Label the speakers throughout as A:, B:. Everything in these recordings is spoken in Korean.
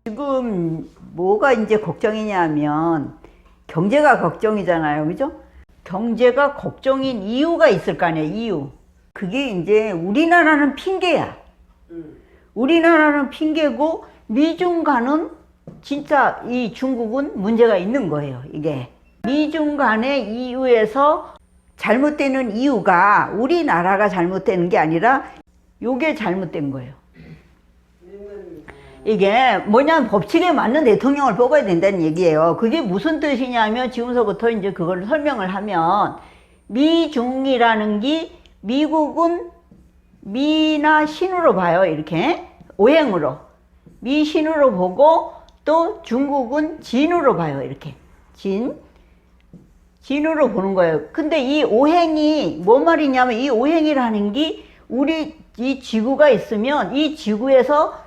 A: 지금 뭐가 이제 걱정이냐면 경제가 걱정이잖아요. 그죠? 경제가 걱정인 이유가 있을 거 아니에요. 이유. 그게 이제 우리나라는 핑계야. 우리나라는 핑계고 미중 간은 진짜 이 중국은 문제가 있는 거예요. 이게 미중 간의 이유에서 잘못되는 이유가 우리나라가 잘못되는 게 아니라 요게 잘못된 거예요. 이게 뭐냐면 법칙에 맞는 대통령을 뽑아야 된다는 얘기예요. 그게 무슨 뜻이냐면 지금서부터 이제 그걸 설명을 하면 미중이라는 게 미국은 미나 신으로 봐요. 이렇게 오행으로 미신으로 보고 또 중국은 진으로 봐요. 이렇게 진으로 보는 거예요. 근데 이 오행이 뭔 말이냐면 이 오행이라는 게 우리 이 지구가 있으면 이 지구에서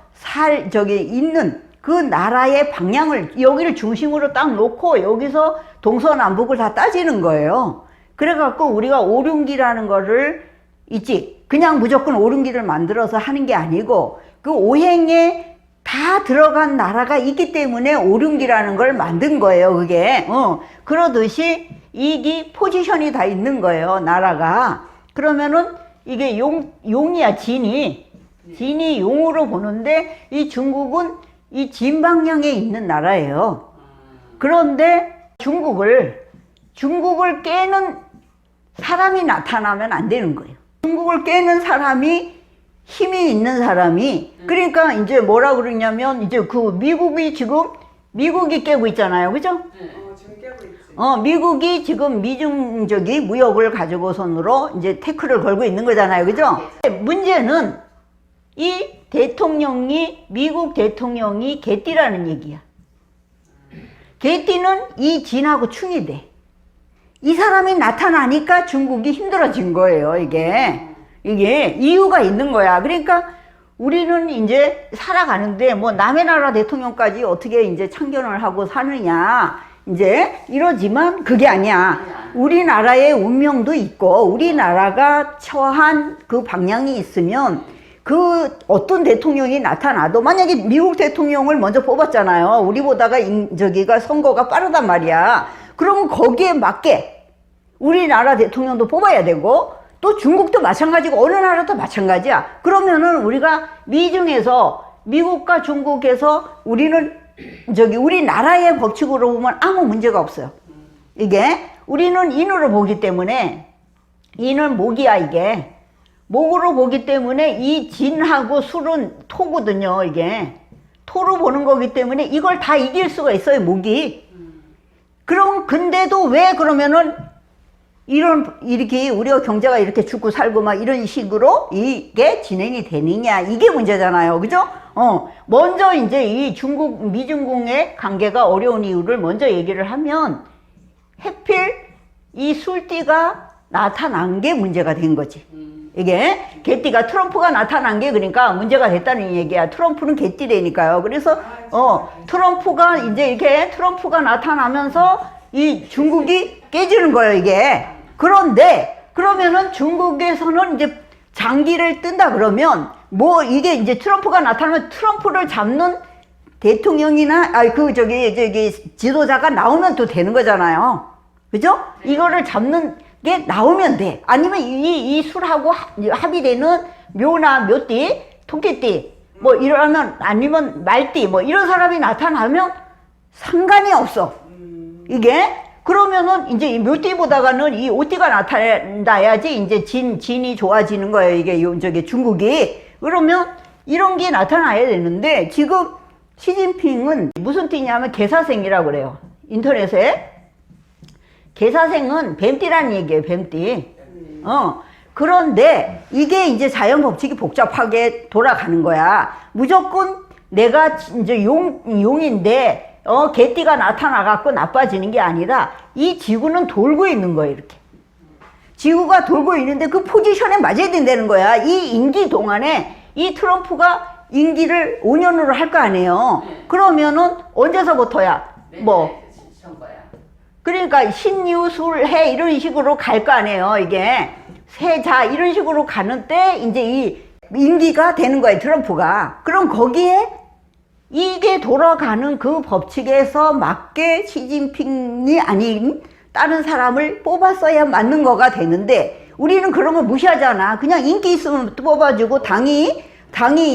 A: 있는 그 나라의 방향을 여기를 중심으로 딱 놓고 여기서 동서남북을 다 따지는 거예요. 그래갖고 우리가 오륜기라는 거를 있지. 그냥 무조건 오륜기를 만들어서 하는 게 아니고 그 오행에 다 들어간 나라가 있기 때문에 오륜기라는 걸 만든 거예요. 그게 그러듯이 이게 포지션이 다 있는 거예요. 나라가. 그러면은 이게 용이야. 진이 용으로 보는데 이 중국은 이 진 방향에 있는 나라예요. 그런데 중국을 깨는 사람이 나타나면 안 되는 거예요. 중국을 깨는 사람이 힘이 있는 사람이 그러니까 이제 뭐라 그러냐면 이제 그 미국이 깨고 있잖아요. 그죠?
B: 지금 깨고 있지.
A: 미국이 지금 미중적이 무역을 가지고선으로 이제 태클을 걸고 있는 거잖아요. 그죠? 문제는 이 미국 대통령이 개띠라는 얘기야. 개띠는 이 진하고 충이 돼. 이 사람이 나타나니까 중국이 힘들어진 거예요. 이게 이유가 있는 거야. 그러니까 우리는 이제 살아가는데 뭐 남의 나라 대통령까지 어떻게 이제 참견을 하고 사느냐 이제 이러지만 그게 아니야. 우리나라의 운명도 있고 우리나라가 처한 그 방향이 있으면 그 어떤 대통령이 나타나도 만약에 미국 대통령을 먼저 뽑았잖아요. 우리보다가 저기가 선거가 빠르단 말이야. 그러면 거기에 맞게 우리나라 대통령도 뽑아야 되고 또 중국도 마찬가지고 어느 나라도 마찬가지야. 그러면은 우리가 미중에서 미국과 중국에서 우리는 우리나라의 법칙으로 보면 아무 문제가 없어요. 이게 우리는 인으로 보기 때문에 인은 목이야. 이게 목으로 보기 때문에 이 진하고 술은 토거든요. 이게 토로 보는 거기 때문에 이걸 다 이길 수가 있어요. 목이. 그럼 근데도 왜 그러면은 이렇게 우리가 경제가 이렇게 죽고 살고 막 이런 식으로 이게 진행이 되느냐 이게 문제잖아요. 그죠? 먼저 이제 이 미중국의 관계가 어려운 이유를 먼저 얘기를 하면 해필 이 술띠가 나타난 게 문제가 된 거지. 이게 개띠가 트럼프가 나타난 게 그러니까 문제가 됐다는 얘기야. 트럼프는 개띠라니까요. 그래서 트럼프가 나타나면서 이 중국이 깨지는 거예요. 이게. 그런데 그러면은 중국에서는 이제 장기를 뜬다 그러면 뭐 이게 이제 트럼프가 나타나면 트럼프를 잡는 대통령이나 지도자가 나오면 또 되는 거잖아요. 그죠? 이거를 잡는 게 나오면 돼. 아니면 이 술하고 합의되는 묘나 묘띠, 토끼띠 뭐 이러면 아니면 말띠 뭐 이런 사람이 나타나면 상관이 없어. 이게 그러면은 이제 이 묘띠보다가는 이 오띠가 나타나야지 이제 진이 좋아지는 거예요. 이게 중국이. 그러면 이런 게 나타나야 되는데 지금 시진핑은 무슨 띠냐면 개사생이라고 그래요. 인터넷에. 개사생은 뱀띠라는 얘기예요. 뱀띠. 그런데 이게 이제 자연 법칙이 복잡하게 돌아가는 거야. 무조건 내가 이제 용인데 개띠가 나타나갖고 나빠지는 게 아니라 이 지구는 돌고 있는 거예요. 이렇게 지구가 돌고 있는데 그 포지션에 맞아야 된다는 거야. 이 임기 동안에 이 트럼프가 임기를 5년으로 할 거 아니에요. 그러면은 언제서부터야? 뭐 그러니까 신유술해 이런 식으로 갈 거 아니에요. 이게 세자 이런 식으로 가는 때 이제 이 임기가 되는 거예요. 트럼프가. 그럼 거기에 이게 돌아가는 그 법칙에서 맞게 시진핑이 아닌 다른 사람을 뽑았어야 맞는 거가 되는데 우리는 그런 걸 무시하잖아. 그냥 인기 있으면 뽑아주고 당이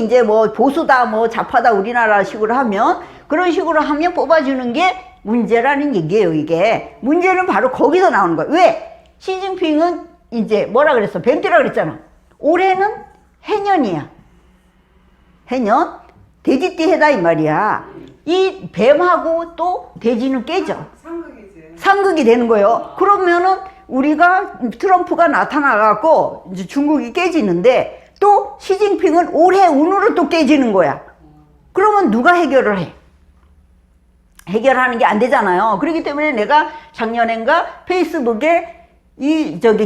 A: 이제 뭐 보수다 뭐 좌파다 우리나라 식으로 하면 그런 식으로 하면 뽑아주는 게 문제라는 얘기예요. 이게 문제는 바로 거기서 나오는 거야. 왜? 시진핑은 이제 뭐라 그랬어? 뱀띠라 그랬잖아. 올해는 해년이야. 해년 돼지띠 해다 이 말이야. 이 뱀하고 또 돼지는 깨져. 상극이 되는 거예요. 그러면은 우리가 트럼프가 나타나갖고 이제 중국이 깨지는데 또 시진핑은 올해 운으로 또 깨지는 거야. 그러면 누가 해결을 해? 해결하는 게 안 되잖아요. 그렇기 때문에 내가 작년엔가 페이스북에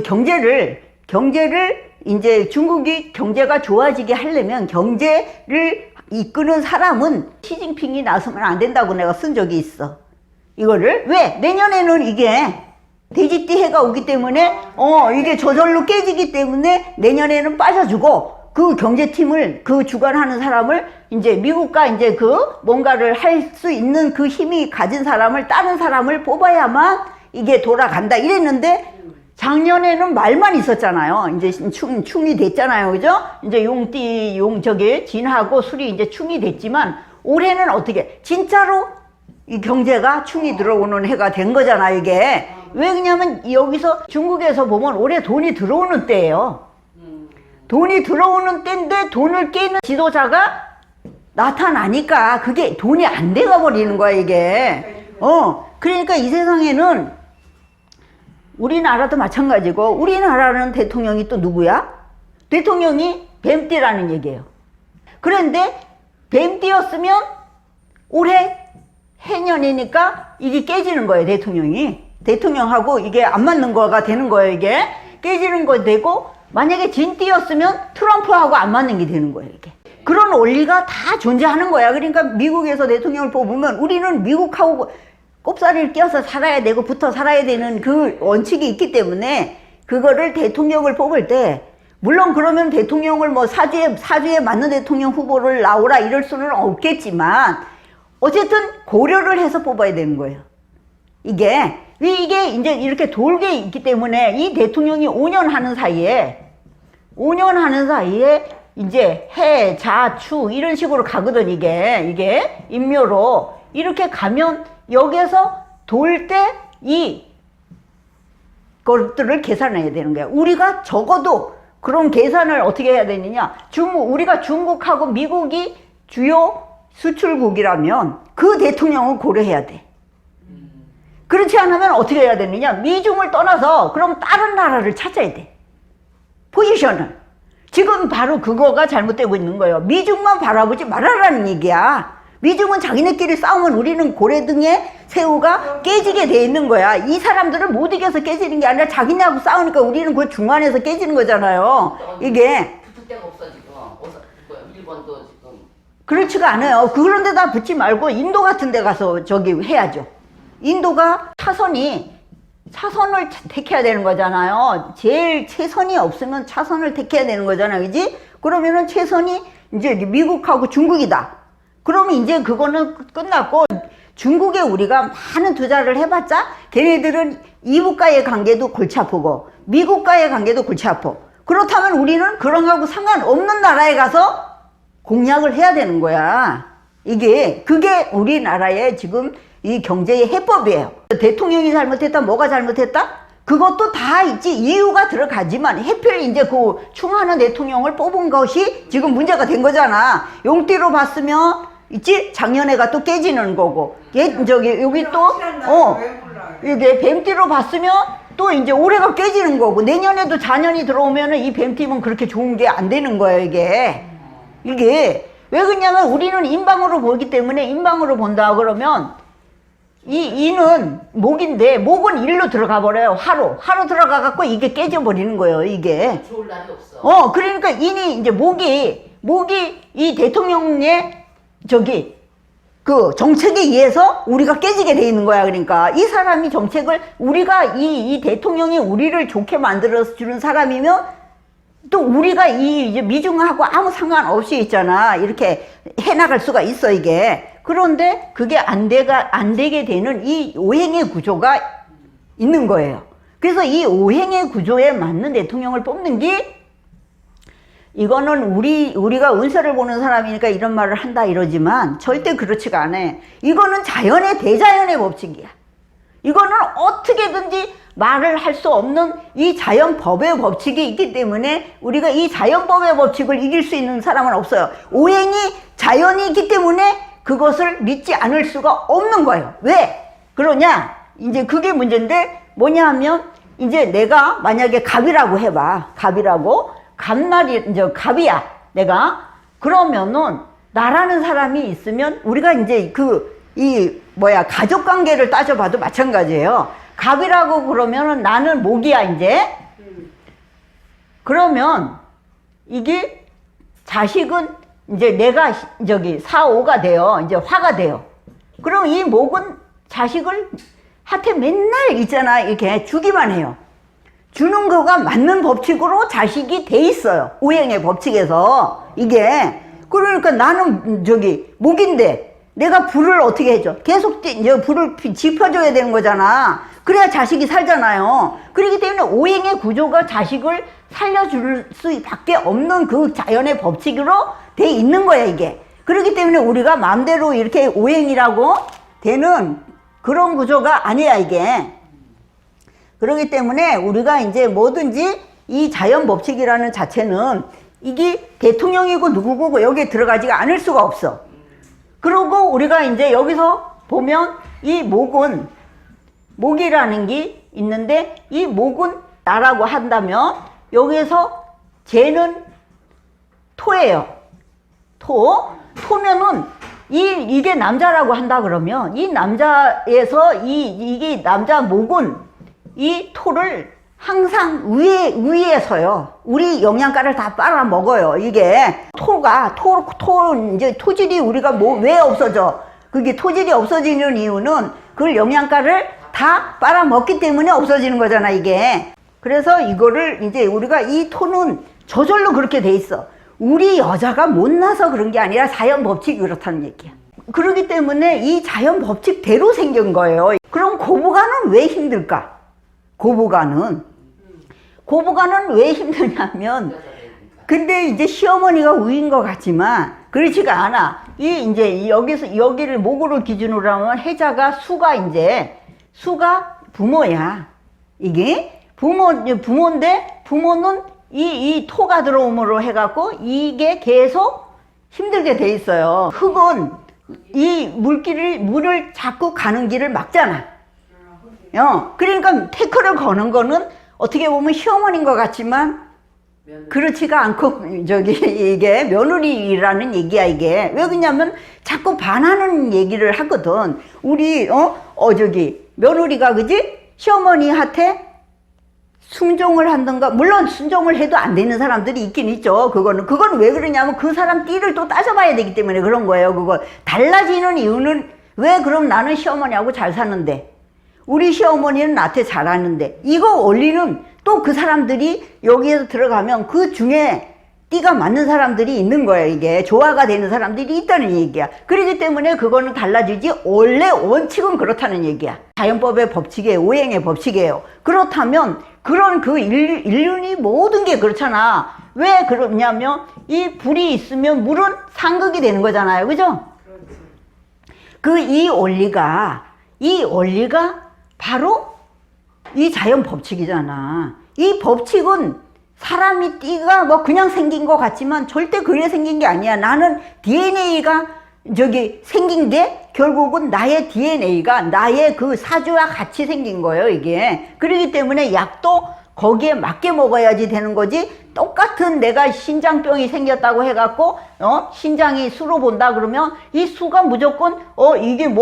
A: 경제를 이제 중국이 경제가 좋아지게 하려면 경제를 이끄는 사람은 시진핑이 나서면 안 된다고 내가 쓴 적이 있어. 이거를 왜? 내년에는 이게 돼지띠 해가 오기 때문에 이게 저절로 깨지기 때문에 내년에는 빠져주고 그 경제팀을 그 주관하는 사람을 이제 미국과 이제 그 뭔가를 할 수 있는 그 힘이 가진 사람을 다른 사람을 뽑아야만 이게 돌아간다 이랬는데 작년에는 말만 있었잖아요. 이제 충이 됐잖아요. 그죠? 이제 진하고 술이 이제 충이 됐지만 올해는 어떻게 진짜로 이 경제가 충이 들어오는 해가 된 거잖아. 이게 왜 그러냐면 여기서 중국에서 보면 올해 돈이 들어오는 때예요. 돈이 들어오는 때인데 돈을 깨는 지도자가 나타나니까 그게 돈이 안 돼가 버리는 거야 이게. 그러니까 이 세상에는 우리나라도 마찬가지고 우리나라는 대통령이 또 누구야? 대통령이 뱀띠라는 얘기예요. 그런데 뱀띠였으면 올해 해년이니까 이게 깨지는 거예요. 대통령하고 이게 안 맞는 거가 되는 거예요. 이게 깨지는 거 되고 만약에 진띠였으면 트럼프하고 안 맞는 게 되는 거예요. 이게 그런 원리가 다 존재하는 거야. 그러니까 미국에서 대통령을 뽑으면 우리는 미국하고 꼽사리를 껴서 살아야 되고 붙어 살아야 되는 그 원칙이 있기 때문에 그거를 대통령을 뽑을 때 물론 그러면 대통령을 뭐 사주에 맞는 대통령 후보를 나오라 이럴 수는 없겠지만 어쨌든 고려를 해서 뽑아야 되는 거예요. 이게 이제 이렇게 돌게 있기 때문에 이 대통령이 5년 하는 사이에 이제 해, 자, 추 이런 식으로 가거든. 이게 인묘로 이렇게 가면 여기에서 돌 때 이 것들을 계산해야 되는 거야. 우리가 적어도 그런 계산을 어떻게 해야 되느냐. 우리가 중국하고 미국이 주요 수출국이라면 그 대통령을 고려해야 돼. 그렇지 않으면 어떻게 해야 되느냐. 미중을 떠나서 그럼 다른 나라를 찾아야 돼. 포지션을. 지금 바로 그거가 잘못되고 있는 거예요. 미중만 바라보지 말아라는 얘기야. 미중은 자기네끼리 싸우면 우리는 고래등에 새우가 깨지게 돼 있는 거야. 이 사람들을 못 이겨서 깨지는 게 아니라 자기네하고 싸우니까 우리는 그 중간에서 깨지는 거잖아요. 이게
B: 붙을 데가 없어 지금. 일본도 지금
A: 그렇지가 않아요. 그런 데다 붙지 말고 인도 같은 데 가서 해야죠. 인도가 차선을 택해야 되는 거잖아요. 제일 최선이 없으면 차선을 택해야 되는 거잖아요. 그지? 그러면은 최선이 이제 미국하고 중국이다. 그러면 이제 그거는 끝났고 중국에 우리가 많은 투자를 해봤자 걔네들은 이북과의 관계도 골치 아프고 미국과의 관계도 골치 아파. 그렇다면 우리는 그런 거하고 상관없는 나라에 가서 공략을 해야 되는 거야. 그게 우리나라의 지금 이 경제의 해법이에요. 대통령이 잘못했다, 뭐가 잘못했다? 그것도 다 있지. 이유가 들어가지만 하필 이제 그 충하는 대통령을 뽑은 것이 지금 문제가 된 거잖아. 용띠로 봤으면 있지? 작년에가 또 깨지는 거고. 여기 또, 이게 뱀띠로 봤으면 또 이제 올해가 깨지는 거고. 내년에도 자년이 들어오면은 이 뱀띠는 그렇게 좋은 게 안 되는 거예요, 이게. 왜 그러냐면 우리는 인방으로 보기 때문에 인방으로 본다 그러면 이는 목인데 목은 일로 들어가 버려요. 화로 들어가 갖고 이게 깨져 버리는 거예요. 이게
B: 좋을 날이 없어.
A: 그러니까 인이 이제 목이 이 대통령의 그 정책에 의해서 우리가 깨지게 돼 있는 거야. 그러니까 이 사람이 정책을 우리가 이 대통령이 우리를 좋게 만들어 주는 사람이면 또 우리가 이 이제 미중하고 아무 상관없이 있잖아. 이렇게 해나갈 수가 있어, 이게. 그런데 그게 안 되게 되는 이 오행의 구조가 있는 거예요. 그래서 이 오행의 구조에 맞는 대통령을 뽑는 게, 이거는 우리가 운세를 보는 사람이니까 이런 말을 한다 이러지만 절대 그렇지가 않아. 이거는 자연의 대자연의 법칙이야. 이거는 어떻게든지 말을 할 수 없는 이 자연법의 법칙이 있기 때문에 우리가 이 자연법의 법칙을 이길 수 있는 사람은 없어요. 오행이 자연이 있기 때문에 그것을 믿지 않을 수가 없는 거예요. 왜 그러냐? 이제 그게 문제인데, 뭐냐 하면, 이제 내가 만약에 갑이라고 해봐. 갑이라고. 이제 갑이야. 내가. 그러면은 나라는 사람이 있으면 우리가 이제 가족 관계를 따져봐도 마찬가지예요. 갑이라고 그러면은 나는 목이야, 이제. 그러면 이게 자식은 이제 내가 사오가 돼요. 이제 화가 돼요. 그럼 이 목은 자식을 한테 맨날 있잖아. 이렇게 주기만 해요. 주는 거가 맞는 법칙으로 자식이 돼 있어요. 오행의 법칙에서. 이게. 그러니까 나는 목인데 내가 불을 어떻게 해줘? 계속 이제 불을 지펴줘야 되는 거잖아. 그래야 자식이 살잖아요. 그렇기 때문에 오행의 구조가 자식을 살려줄 수밖에 없는 그 자연의 법칙으로 돼 있는 거야, 이게. 그렇기 때문에 우리가 마음대로 이렇게 오행이라고 되는 그런 구조가 아니야, 이게. 그렇기 때문에 우리가 이제 뭐든지 이 자연 법칙이라는 자체는 이게 대통령이고 누구고 여기에 들어가지가 않을 수가 없어. 그리고 우리가 이제 여기서 보면 이 목이라는 게 있는데, 이 목은 나라고 한다면 여기에서 쟤는 토예요. 토면은 이게 남자라고 한다 그러면 이 남자에서 이게 남자 목은 이 토를 항상 위에서요. 우리 영양가를 다 빨아 먹어요. 이게 이제 토질이 우리가 왜 없어져? 그게 토질이 없어지는 이유는 그 영양가를 다 빨아 먹기 때문에 없어지는 거잖아, 이게. 그래서 이거를 이제 우리가 이 토는 저절로 그렇게 돼 있어. 우리 여자가 못나서 그런 게 아니라 자연 법칙이 그렇다는 얘기야. 그렇기 때문에 이 자연 법칙대로 생긴 거예요. 그럼 고부간은 왜 힘들까? 고부간은 왜 힘드냐면, 근데 이제 시어머니가 우인 것 같지만 그렇지가 않아. 이제 여기를 목으로 기준으로 하면 해자가 수가 부모야. 이게 부모인데, 부모는 이 토가 들어옴으로 해갖고 이게 계속 힘들게 돼 있어요. 흙은 이 물을 자꾸 가는 길을 막잖아. 그러니까 태클을 거는 거는 어떻게 보면 시어머니인 것 같지만 그렇지가 않고, 이게 며느리라는 얘기야, 이게. 왜 그러냐면 자꾸 반하는 얘기를 하거든. 우리, 며느리가, 그지? 시어머니한테 순종을 한던가, 물론 순종을 해도 안 되는 사람들이 있긴 있죠. 그거는 왜 그러냐면 그 사람 띠를 또 따져봐야 되기 때문에 그런 거예요. 그거. 달라지는 이유는, 왜 그럼 나는 시어머니하고 잘 사는데, 우리 시어머니는 나한테 잘하는데, 이거 원리는 또 그 사람들이 여기에서 들어가면 그 중에 띠가 맞는 사람들이 있는 거예요. 이게 조화가 되는 사람들이 있다는 얘기야. 그렇기 때문에 그거는 달라지지, 원래 원칙은 그렇다는 얘기야. 자연법의 법칙이에요. 오행의 법칙이에요. 그렇다면 그런 그 인륜이 모든 게 그렇잖아. 왜 그러냐면 이 불이 있으면 물은 상극이 되는 거잖아요. 그죠? 이 원리가 바로 이 자연 법칙이잖아. 이 법칙은 사람이 띠가 뭐 그냥 생긴 것 같지만 절대 그래 생긴 게 아니야. 나는 DNA가 생긴 게 결국은 나의 DNA가 나의 그 사주와 같이 생긴 거예요, 이게. 그렇기 때문에 약도 거기에 맞게 먹어야지 되는 거지. 똑같은 내가 신장병이 생겼다고 해갖고 신장이 수로 본다 그러면 이 수가 무조건 이게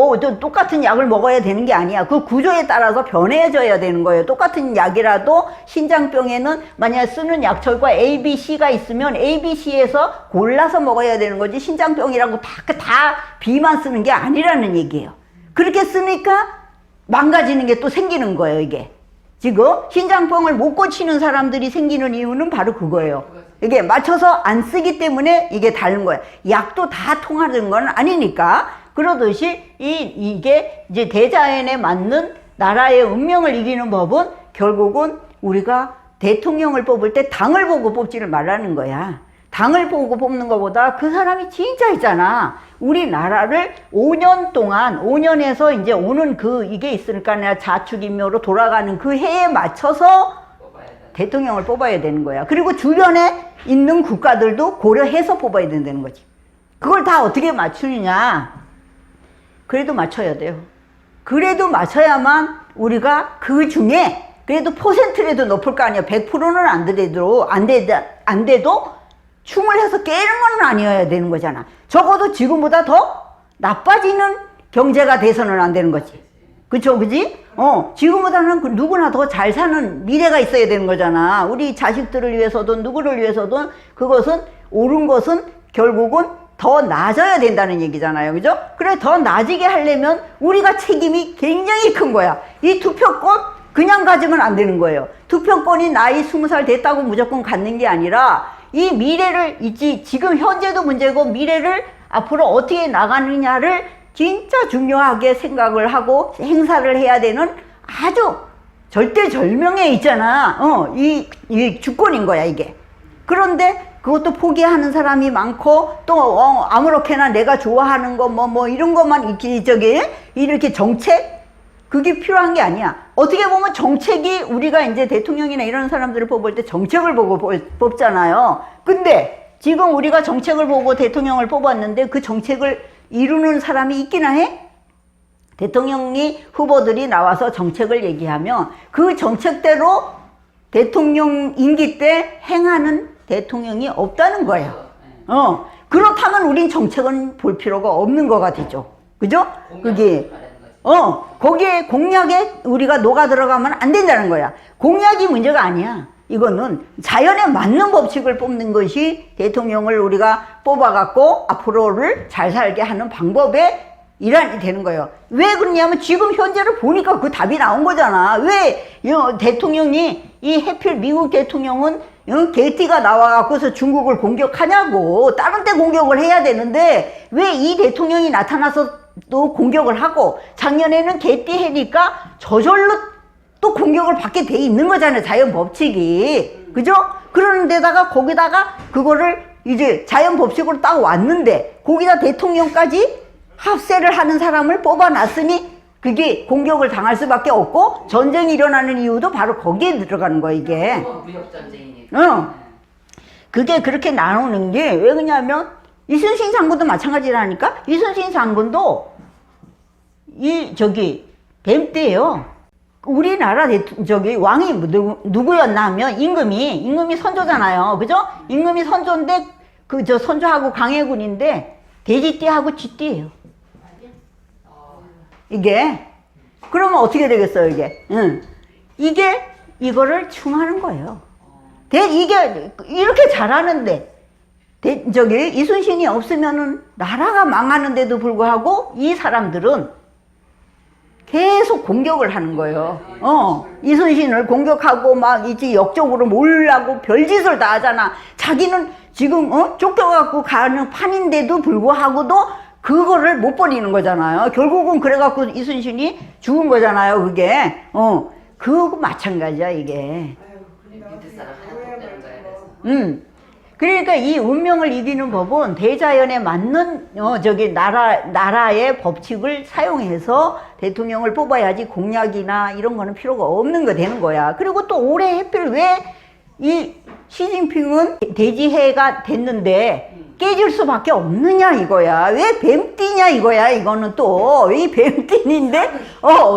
A: 똑같은 약을 먹어야 되는 게 아니야. 그 구조에 따라서 변해져야 되는 거예요. 똑같은 약이라도 신장병에는 만약에 쓰는 약철과 A, B, C가 있으면 A, B, C에서 골라서 먹어야 되는 거지, 신장병이라고 다 B만 쓰는 게 아니라는 얘기예요. 그렇게 쓰니까 망가지는 게 또 생기는 거예요, 이게. 지금 신장병을 못 고치는 사람들이 생기는 이유는 바로 그거예요. 이게 맞춰서 안 쓰기 때문에 이게 다른 거야. 약도 다 통하는 건 아니니까. 그러듯이 이게 이제 대자연에 맞는 나라의 운명을 이기는 법은 결국은 우리가 대통령을 뽑을 때 당을 보고 뽑지를 말라는 거야. 당을 보고 뽑는 것보다 그 사람이 진짜 있잖아. 우리나라를 5년 동안, 5년에서 이제 오는 이게 있으니까 내가 자축인묘로 돌아가는 그 해에 맞춰서 대통령을 뽑아야 되는 거야. 그리고 주변에 있는 국가들도 고려해서 뽑아야 된다는 거지. 그걸 다 어떻게 맞추느냐. 그래도 맞춰야 돼요. 그래도 맞춰야만 우리가 그 중에 그래도 퍼센트라도 높을 거 아니야. 100%는 안 돼도 춤을 해서 깨는 건 아니어야 되는 거잖아. 적어도 지금보다 더 나빠지는 경제가 돼서는 안 되는 거지. 그쵸, 그지? 지금보다는 누구나 더 잘 사는 미래가 있어야 되는 거잖아. 우리 자식들을 위해서든 누구를 위해서든 그것은 옳은 것은 결국은 더 나아져야 된다는 얘기잖아요. 그죠? 그래, 더 나아지게 하려면 우리가 책임이 굉장히 큰 거야. 이 투표권 그냥 가지면 안 되는 거예요. 투표권이 나이 20살 됐다고 무조건 갖는 게 아니라 이 미래를 지금 현재도 문제고 미래를 앞으로 어떻게 나가느냐를 진짜 중요하게 생각을 하고 행사를 해야 되는 아주 절대절명에 있잖아. 이 주권인 거야, 이게. 그런데 그것도 포기하는 사람이 많고 또 아무렇게나 내가 좋아하는 거 이런 것만 이렇게 정책? 그게 필요한 게 아니야. 어떻게 보면 정책이 우리가 이제 대통령이나 이런 사람들을 뽑을 때 정책을 보고 뽑잖아요. 근데 지금 우리가 정책을 보고 대통령을 뽑았는데 그 정책을 이루는 사람이 있기나 해? 대통령이 후보들이 나와서 정책을 얘기하면 그 정책대로 대통령 임기 때 행하는 대통령이 없다는 거야. 그렇다면 우린 정책은 볼 필요가 없는 거가 되죠. 그죠? 그게 거기에 공약에 우리가 녹아 들어가면 안 된다는 거야. 공약이 문제가 아니야. 이거는 자연에 맞는 법칙을 뽑는 것이 대통령을 우리가 뽑아갖고 앞으로를 잘 살게 하는 방법의 일환이 되는 거예요. 왜 그러냐면 지금 현재를 보니까 그 답이 나온 거잖아. 왜 대통령이 해필 미국 대통령은 게티가 나와갖고서 중국을 공격하냐고. 다른 때 공격을 해야 되는데 왜 이 대통령이 나타나서 또 공격을 하고 작년에는 개띠 해니까 저절로 또 공격을 받게 돼 있는 거잖아요. 자연 법칙이. 그죠? 그러는 데다가 거기다가 그거를 이제 자연 법칙으로 딱 왔는데 거기다 대통령까지 합세를 하는 사람을 뽑아놨으니 그게 공격을 당할 수밖에 없고 전쟁이 일어나는 이유도 바로 거기에 들어가는 거야, 이게.
B: 무역전쟁이니까.
A: 그게 그렇게 나오는 게 왜 그러냐면 이순신 장군도 마찬가지라니까. 이순신 장군도 뱀떼예요. 우리나라 왕이 누구였나 하면 임금이 선조잖아요. 그죠? 임금이 선조인데 선조하고 강해군인데 돼지띠하고 쥐띠예요. 이게 그러면 어떻게 되겠어요, 이게? 이거를 충하는 거예요. 이게 이렇게 잘하는데 이순신이 없으면은 나라가 망하는데도 불구하고 이 사람들은 계속 공격을 하는 거예요. 이순신을 공격하고 막 이제 역적으로 몰라고 별짓을 다 하잖아. 자기는 지금 쫓겨갖고 가는 판인데도 불구하고도 그거를 못 버리는 거잖아요. 결국은 그래갖고 이순신이 죽은 거잖아요, 그게. 그거 마찬가지야, 이게. 그러니까 이 운명을 이기는 법은 대자연에 맞는 나라의 법칙을 사용해서 대통령을 뽑아야지 공약이나 이런 거는 필요가 없는 거 되는 거야. 그리고 또 올해 해필 왜 이 시진핑은 돼지해가 됐는데 깨질 수밖에 없느냐 이거야. 왜 뱀띠냐 이거야. 이거는 또 이 뱀띠인데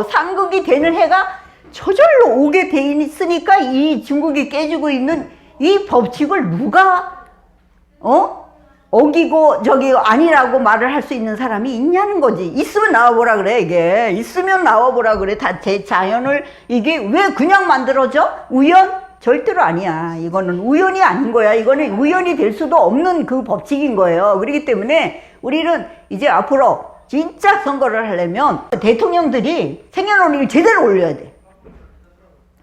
A: 상극이 되는 해가 저절로 오게 돼 있으니까 이 중국이 깨지고 있는 이 법칙을 누가 어기고 아니라고 말을 할 수 있는 사람이 있냐는 거지. 있으면 나와보라 그래. 이게 있으면 나와보라 그래. 다 제 자연을 이게 왜 그냥 만들어져? 우연? 절대로 아니야. 이거는 우연이 아닌 거야. 이거는 우연이 될 수도 없는 그 법칙인 거예요. 그렇기 때문에 우리는 이제 앞으로 진짜 선거를 하려면 대통령들이 생년월일을 제대로 올려야 돼.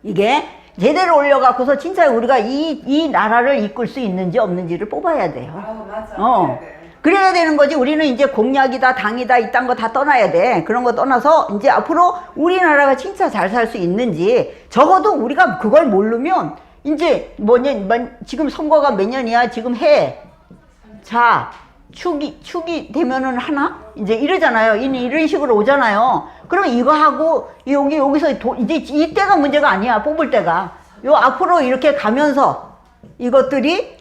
A: 이게 제대로 올려갖고서 진짜 우리가 이 나라를 이끌 수 있는지 없는지를 뽑아야 돼요.
C: 맞아.
A: 그래야 되는 거지. 우리는 이제 공약이다, 당이다, 이딴 거 다 떠나야 돼. 그런 거 떠나서 이제 앞으로 우리나라가 진짜 잘 살 수 있는지, 적어도 우리가 그걸 모르면 이제 지금 선거가 몇 년이야? 지금 축이 되면은 하나? 이제 이러잖아요. 이런 식으로 오잖아요. 그럼 이거 하고, 여기서 이제 이때가 문제가 아니야. 뽑을 때가. 앞으로 이렇게 가면서 이것들이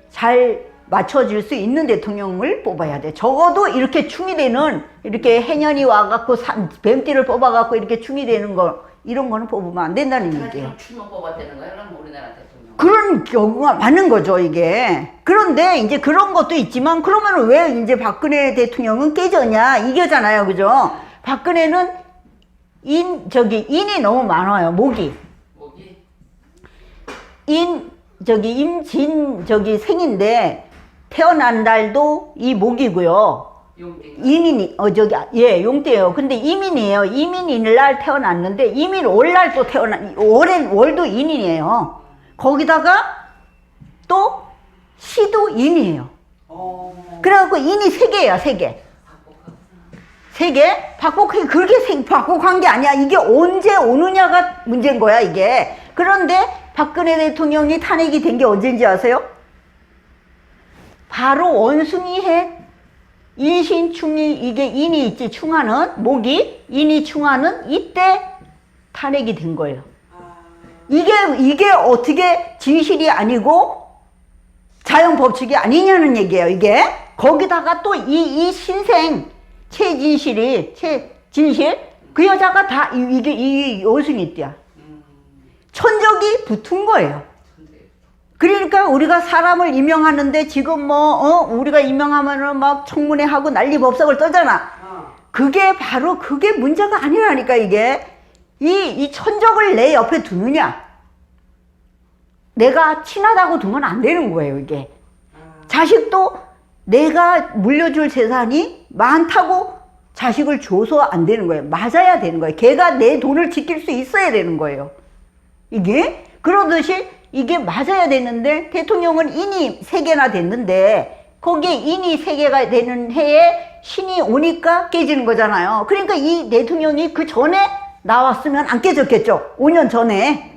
A: 잘 맞춰질 수 있는 대통령을 뽑아야 돼. 적어도 이렇게 충이 되는, 이렇게 해년이 와갖고 뱀띠를 뽑아갖고 이렇게 충이 되는 거, 이런 거는 뽑으면 안 된다는 얘기예요.
B: 출마 뽑아야 되는 거야? 그럼 우리나라 대통령.
A: 그런 경우가 많은 거죠, 이게. 그런데 이제 그런 것도 있지만, 그러면 왜 이제 박근혜 대통령은 깨졌냐? 이거잖아요, 그죠? 박근혜는 인이 너무 많아요, 목이. 임진, 생인데, 태어난 달도 이 목이고요. 이민이, 용띠예요. 근데 이민이에요. 이민일날 태어났는데, 이민월날 또 월도 인이에요. 거기다가 또 시도 인이에요. 그래갖고 인이 3개야, 3개. 3개? 그렇게 박복한 게 아니야. 이게 언제 오느냐가 문제인 거야, 이게. 그런데 박근혜 대통령이 탄핵이 된 게 언제인지 아세요? 바로 원숭이해 인신충이, 이게 인이 있지, 충하는, 목이, 인이 충하는 이때 탄핵이 된 거예요. 이게 어떻게 진실이 아니고 자연 법칙이 아니냐는 얘기예요, 이게. 거기다가 또 이 신생, 진실, 그 여자가 다 이 원숭이띠야. 천적이 붙은 거예요. 그러니까 우리가 사람을 임명하는데 지금 우리가 임명하면은 막 청문회 하고 난리법석을 떠잖아. 그게 문제가 아니라니까, 이게. 이 천적을 내 옆에 두느냐. 내가 친하다고 두면 안 되는 거예요, 이게. 자식도 내가 물려줄 재산이 많다고 자식을 줘서 안 되는 거예요. 맞아야 되는 거예요. 걔가 내 돈을 지킬 수 있어야 되는 거예요. 이게. 그러듯이 이게 맞아야 되는데, 대통령은 인이 3개나 됐는데, 거기에 인이 3개가 되는 해에 신이 오니까 깨지는 거잖아요. 그러니까 이 대통령이 그 전에 나왔으면 안 깨졌겠죠. 5년 전에.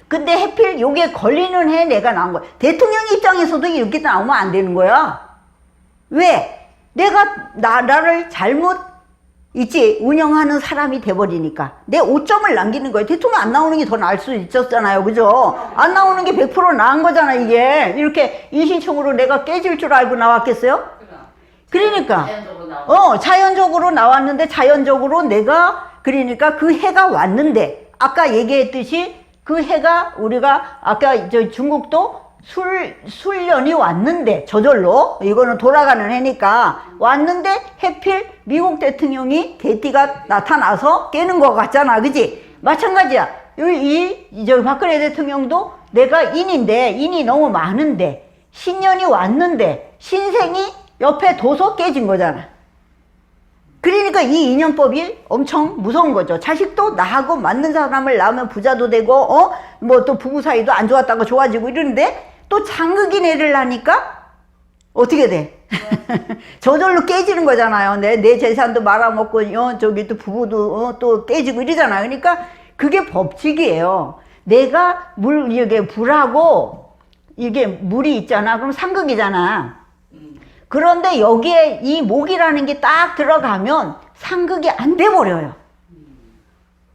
A: 근데 해필 요게 걸리는 해에 내가 나온 거야. 대통령 입장에서도 이렇게 나오면 안 되는 거야. 왜? 내가 나라를 잘못 운영하는 사람이 돼버리니까 내 오점을 남기는 거예요. 대통령 안 나오는 게 더 나을 수 있었잖아요, 그죠? 안 나오는 게 100% 나은 거잖아, 이게. 이렇게 인신충으로 내가 깨질 줄 알고 나왔겠어요? 그러니까 자연적으로 나왔는데, 자연적으로 내가, 그러니까 그 해가 왔는데, 아까 얘기했듯이 그 해가, 우리가 아까 중국도 술년이 왔는데, 저절로, 이거는 돌아가는 해니까 왔는데, 해필 미국 대통령이 개띠가 나타나서 깨는 것 같잖아, 그지? 마찬가지야. 박근혜 대통령도 내가 인이 너무 많은데, 신년이 왔는데, 신생이 옆에 둬서 깨진 거잖아. 그러니까 이 인연법이 엄청 무서운 거죠. 자식도 나하고 맞는 사람을 낳으면 부자도 되고, 또 부부 사이도 안 좋았다가 좋아지고 이러는데, 또 장극인 애를 낳으니까 어떻게 돼? 저절로 깨지는 거잖아요. 내 재산도 말아먹고, 또 부부도 또 깨지고 이러잖아요. 그러니까 그게 법칙이에요. 내가 이게 불하고 이게 물이 있잖아. 그럼 상극이잖아. 그런데 여기에 이 목이라는 게 딱 들어가면 상극이 안 돼버려요.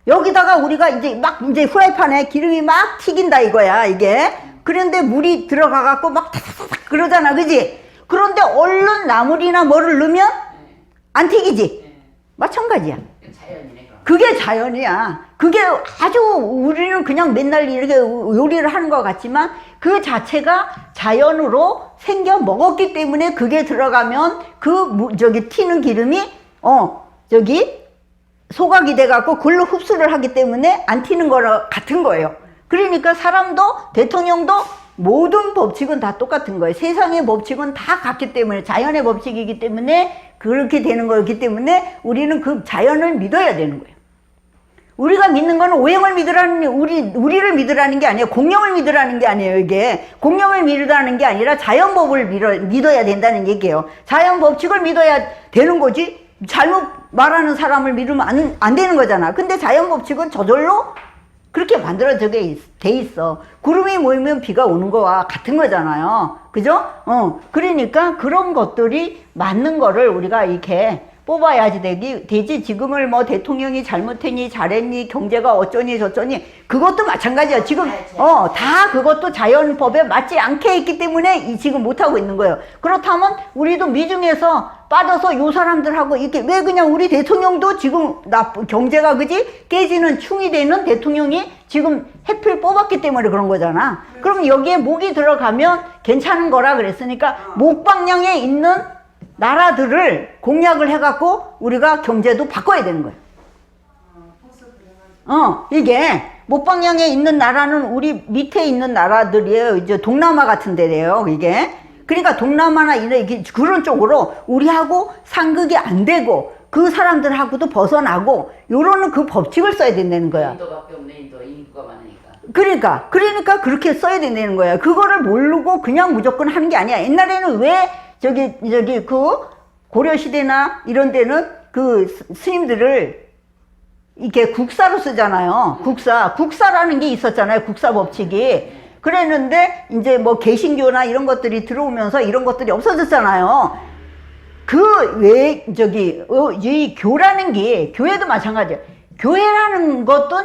A: 여기다가 우리가 이제 후라이팬에 기름이 막 튀긴다 이거야, 이게. 그런데 물이 들어가갖고 막 타타타닥 그러잖아, 그지? 그런데 얼른 나물이나 뭐를 넣으면 안 튀기지? 마찬가지야. 그게 자연이야. 그게 아주, 우리는 그냥 맨날 이렇게 요리를 하는 것 같지만 그 자체가 자연으로 생겨 먹었기 때문에 그게 들어가면 튀는 기름이 소각이 돼갖고 글로 흡수를 하기 때문에 안 튀는 거랑 같은 거예요. 그러니까 사람도, 대통령도 모든 법칙은 다 똑같은 거예요. 세상의 법칙은 다 같기 때문에, 자연의 법칙이기 때문에 그렇게 되는 거기 때문에 우리는 그 자연을 믿어야 되는 거예요. 우리가 믿는 건 오행을 믿으라는, 우리를 믿으라는 게 아니에요. 공룡을 믿으라는 게 아니에요, 이게. 공룡을 믿으라는 게 아니라 자연법을 믿어야 된다는 얘기예요. 자연 법칙을 믿어야 되는 거지. 잘못 말하는 사람을 믿으면 안 되는 거잖아. 근데 자연 법칙은 저절로 그렇게 만들어져 돼 있어. 구름이 모이면 비가 오는 거와 같은 거잖아요. 그죠? 그러니까 그런 것들이 맞는 거를 우리가 이렇게 뽑아야지 되지. 지금을 뭐 대통령이 잘못했니, 잘했니, 경제가 어쩌니, 저쩌니, 그것도 마찬가지야. 지금, 다 그것도 자연법에 맞지 않게 했기 때문에 지금 못하고 있는 거예요. 그렇다면 우리도 미중에서 빠져서 요 사람들하고 이렇게, 왜 그냥 우리 대통령도 지금 경제가 그지? 깨지는 충이 되는 대통령이 지금 해필 뽑았기 때문에 그런 거잖아. 그럼 여기에 목이 들어가면 괜찮은 거라 그랬으니까 목 방향에 있는 나라들을 공략을 해갖고 우리가 경제도 바꿔야 되는 거예요. 이게 목방향에 있는 나라는 우리 밑에 있는 나라들이에요. 이제 동남아 같은 데래요, 이게. 그러니까 동남아나 그런 쪽으로 우리하고 상극이 안 되고 그 사람들하고도 벗어나고 요러는 그 법칙을 써야 된다는 거야.
B: 인도밖에 없네, 인도 인구가 많으니까.
A: 그러니까 그렇게 써야 된다는 거야. 그거를 모르고 그냥 무조건 하는 게 아니야. 옛날에는 왜 저기 그 고려시대나 이런 데는 그 스님들을 이렇게 국사로 쓰잖아요. 국사라는 게 있었잖아요. 국사 법칙이. 그랬는데 이제 뭐 개신교나 이런 것들이 들어오면서 이런 것들이 없어졌잖아요. 이 교라는 게, 교회도 마찬가지야. 교회라는 것도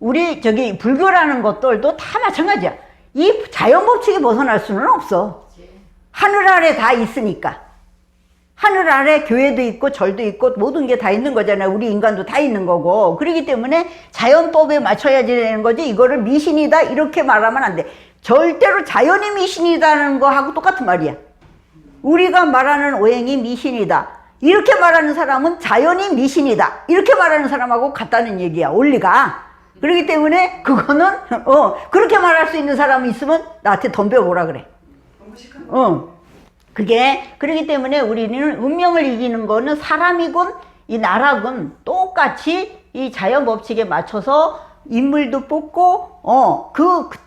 A: 우리 불교라는 것들도 다 마찬가지야. 이 자연 법칙이 벗어날 수는 없어. 하늘 아래 다 있으니까. 하늘 아래 교회도 있고 절도 있고 모든 게 다 있는 거잖아요. 우리 인간도 다 있는 거고. 그렇기 때문에 자연법에 맞춰야지 되는 거지. 이거를 미신이다 이렇게 말하면 안 돼. 절대로 자연이 미신이다는 거하고 똑같은 말이야. 우리가 말하는 오행이 미신이다 이렇게 말하는 사람은 자연이 미신이다 이렇게 말하는 사람하고 같다는 얘기야, 원리가. 그렇기 때문에 그거는 그렇게 말할 수 있는 사람이 있으면 나한테 덤벼보라 그래. 그러기 때문에 우리는 운명을 이기는 거는 사람이군 이 나라군 똑같이 이 자연 법칙에 맞춰서 인물도 뽑고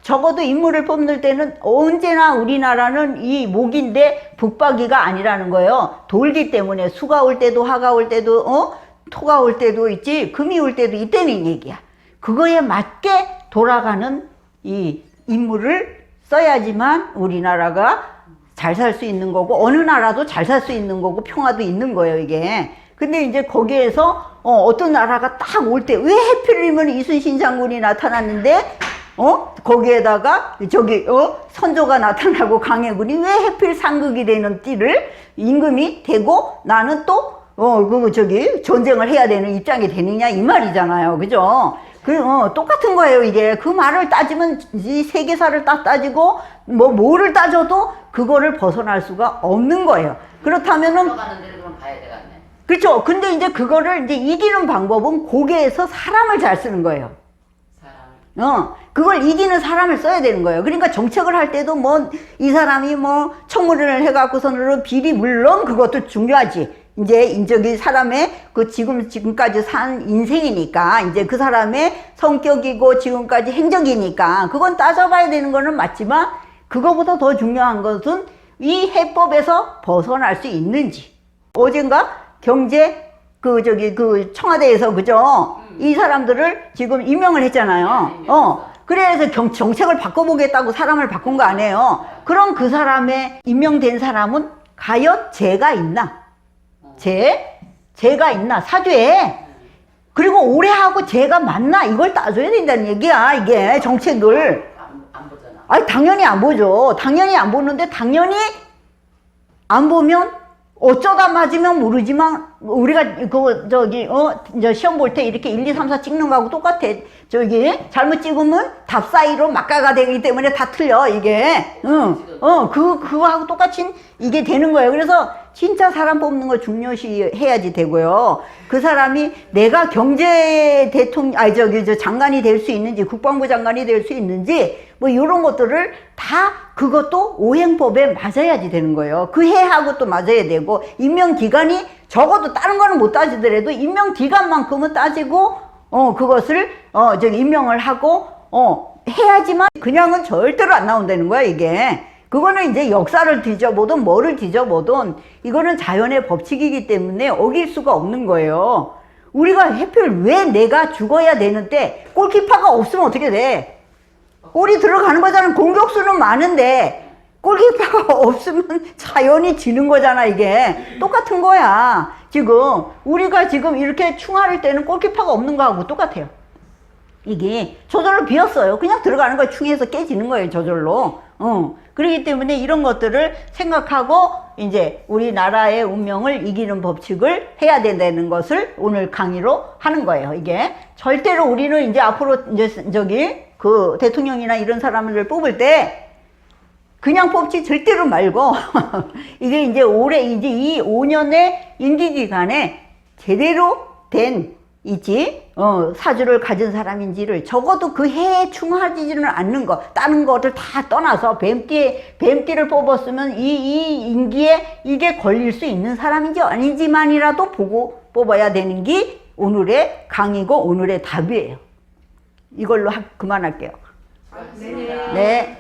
A: 적어도 인물을 뽑는 때는 언제나 우리나라는 이 목인데 북박이가 아니라는 거예요. 돌기 때문에 수가 올 때도 화가 올 때도 토가 올 때도 있지, 금이 올 때도 있다는 얘기야. 그거에 맞게 돌아가는 이 인물을 써야지만 우리나라가 잘 살 수 있는 거고 어느 나라도 잘 살 수 있는 거고 평화도 있는 거예요, 이게. 근데 이제 거기에서 어떤 나라가 딱 올 때 왜 해필이면 이순신 장군이 나타났는데 거기에다가 선조가 나타나고 강해군이 왜 해필 상극이 되는 띠를 임금이 되고 나는 또 전쟁을 해야 되는 입장이 되느냐 이 말이잖아요, 그죠? 똑같은 거예요, 이게. 그 말을 따지면 이 세계사를 딱 따지고 뭐를 따져도 그거를 벗어날 수가 없는 거예요. 그렇다면은
B: 가는 데를 그럼 봐야 되겠네.
A: 그렇죠. 근데 이제 그거를 이제 이기는 방법은 고개에서 사람을 잘 쓰는 거예요. 그걸 이기는 사람을 써야 되는 거예요. 그러니까 정책을 할 때도 이 사람이 청문회를 해갖고서는 비리, 물론 그것도 중요하지. 이제 사람의 지금까지 산 인생이니까, 이제 그 사람의 성격이고 지금까지 행적이니까, 그건 따져봐야 되는 거는 맞지만, 그거보다 더 중요한 것은 이 해법에서 벗어날 수 있는지. 어젠가 경제, 청와대에서, 그죠? 이 사람들을 지금 임명을 했잖아요. 그래서 정책을 바꿔보겠다고 사람을 바꾼 거 아니에요. 그럼 그 사람의 임명된 사람은 과연 죄가 있나? 죄가 있나? 사죄에. 그리고 올해하고 죄가 맞나? 이걸 따져야 된다는 얘기야, 이게, 정책을.
B: 안 보잖아.
A: 아니, 당연히 안 보죠. 당연히 안 보는데, 당연히 안 보면 어쩌다 맞으면 모르지만, 우리가 시험 볼 때 이렇게 1, 2, 3, 4 찍는 거하고 똑같아. 잘못 찍으면 답 사이로 막가가 되기 때문에 다 틀려, 이게. 그거하고 똑같이 이게 되는 거예요. 그래서 진짜 사람 뽑는 거 중요시 해야지 되고요. 그 사람이 내가 경제 장관이 될 수 있는지, 국방부 장관이 될 수 있는지, 이런 것들을 다 그것도 오행법에 맞아야지 되는 거예요. 그 해하고 또 맞아야 되고, 임명 기간이 적어도 다른 거는 못 따지더라도 임명 기간만큼은 따지고, 그것을 임명을 하고 해야지만 그냥은 절대로 안 나온다는 거야 이게. 그거는 이제 역사를 뒤져보든 뭐를 뒤져보든 이거는 자연의 법칙이기 때문에 어길 수가 없는 거예요. 우리가 하필 왜 내가 죽어야 되는데 골키퍼가 없으면 어떻게 돼? 골이 들어가는 거잖아. 공격수는 많은데 골키퍼가 없으면 자연이 지는 거잖아 이게. 똑같은 거야. 지금 우리가 지금 이렇게 충하를 때는 골키퍼가 없는 거하고 똑같아요. 이게 저절로 비었어요. 그냥 들어가는 거예요. 충에서 깨지는 거예요 저절로. 그렇기 때문에 이런 것들을 생각하고 이제 우리나라의 운명을 이기는 법칙을 해야 된다는 것을 오늘 강의로 하는 거예요. 이게 절대로 우리는 이제 앞으로 이제 그 대통령이나 이런 사람을 뽑을 때 그냥 뽑지 절대로 말고 이게 이제 올해 이제 이 5년의 임기 기간에 제대로 된 사주를 가진 사람인지를 적어도 그 해에 충하지는 않는 거, 다른 것을 다 떠나서 뱀띠를 뽑았으면 이 임기에 이게 걸릴 수 있는 사람인지 아닌지만이라도 보고 뽑아야 되는 게 오늘의 강의고 오늘의 답이에요. 이걸로 그만할게요.
B: 알겠습니다.
A: 네.